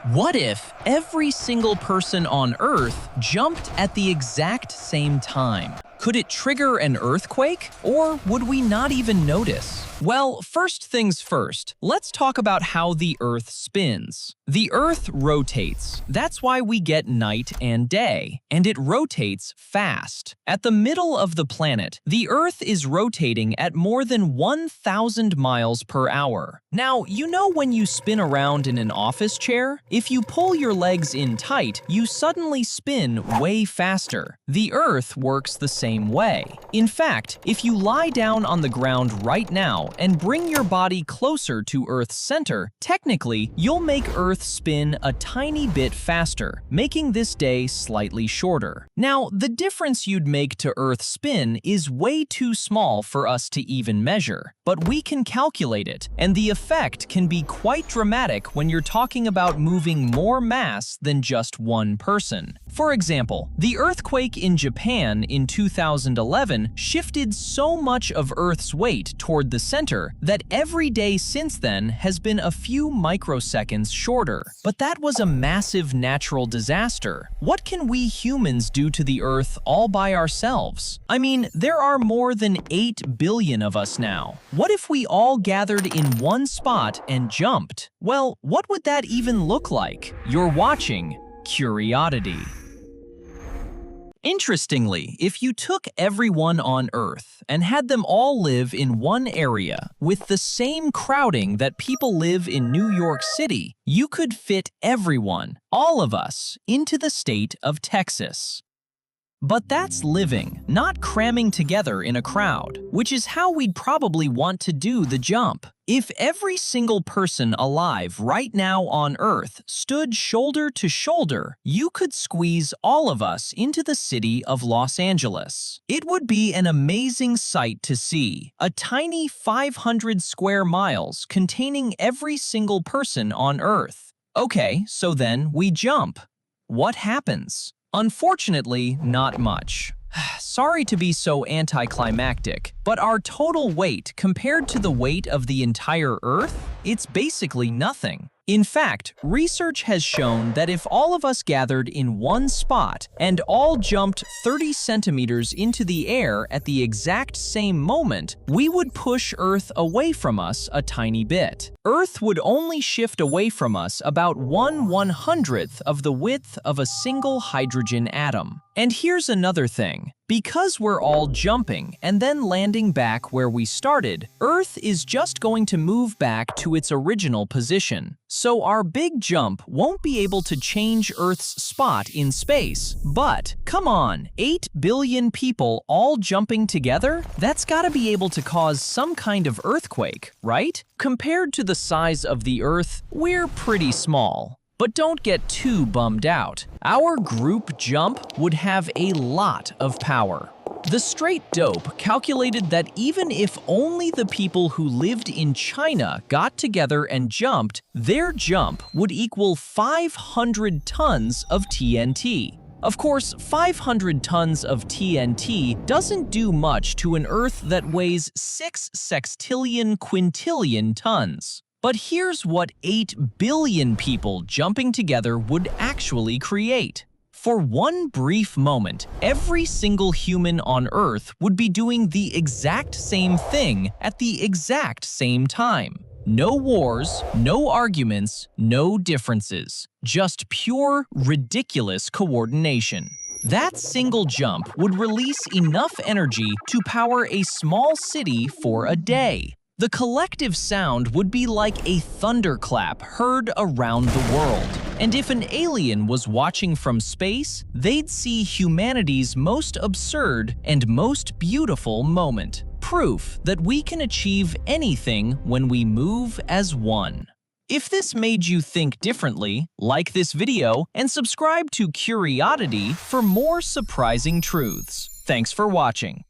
What if every single person on Earth jumped at the exact same time? Could it trigger an earthquake, or would we not even notice? Well, first things first, let's talk about how the Earth spins. The Earth rotates. That's why we get night and day, and it rotates fast. At the middle of the planet, the Earth is rotating at more than 1,000 miles per hour. Now, you know when you spin around in an office chair? If you pull your legs in tight, you suddenly spin way faster. The Earth works the same way. In fact, if you lie down on the ground right now and bring your body closer to Earth's center, technically, you'll make Earth spin a tiny bit faster, making this day slightly shorter. Now, the difference you'd make to Earth's spin is way too small for us to even measure, but we can calculate it, and the effect can be quite dramatic when you're talking about moving more mass than just one person. For example, the earthquake in Japan in 2011 shifted so much of Earth's weight toward the center that every day since then has been a few microseconds shorter. But that was a massive natural disaster. What can we humans do to the Earth all by ourselves? I mean, there are more than 8 billion of us now. What if we all gathered in one spot and jumped? Well, what would that even look like? You're watching CuriOddity. Interestingly, if you took everyone on Earth and had them all live in one area with the same crowding that people live in New York City, you could fit everyone, all of us, into the state of Texas. But that's living, not cramming together in a crowd, which is how we'd probably want to do the jump. If every single person alive right now on Earth stood shoulder to shoulder, you could squeeze all of us into the city of Los Angeles. It would be an amazing sight to see, a tiny 500 square miles containing every single person on Earth. Okay, so then we jump. What happens? Unfortunately, not much. Sorry to be so anticlimactic, but our total weight compared to the weight of the entire Earth, it's basically nothing. In fact, research has shown that if all of us gathered in one spot and all jumped 30 centimeters into the air at the exact same moment, we would push Earth away from us a tiny bit. Earth would only shift away from us about 1/100th of the width of a single hydrogen atom. And here's another thing. Because we're all jumping and then landing back where we started, Earth is just going to move back to its original position. So our big jump won't be able to change Earth's spot in space. But, come on, 8 billion people all jumping together? That's gotta be able to cause some kind of earthquake, right? Compared to the size of the Earth, we're pretty small. But don't get too bummed out. Our group jump would have a lot of power. The Straight Dope calculated that even if only the people who lived in China got together and jumped, their jump would equal 500 tons of TNT. Of course, 500 tons of TNT doesn't do much to an Earth that weighs 6 sextillion quintillion tons. But here's what 8 billion people jumping together would actually create. For one brief moment, every single human on Earth would be doing the exact same thing at the exact same time. No wars, no arguments, no differences. Just pure, ridiculous coordination. That single jump would release enough energy to power a small city for a day. The collective sound would be like a thunderclap heard around the world. And if an alien was watching from space, they'd see humanity's most absurd and most beautiful moment. Proof that we can achieve anything when we move as one. If this made you think differently, like this video and subscribe to CuriOddity for more surprising truths. Thanks for watching.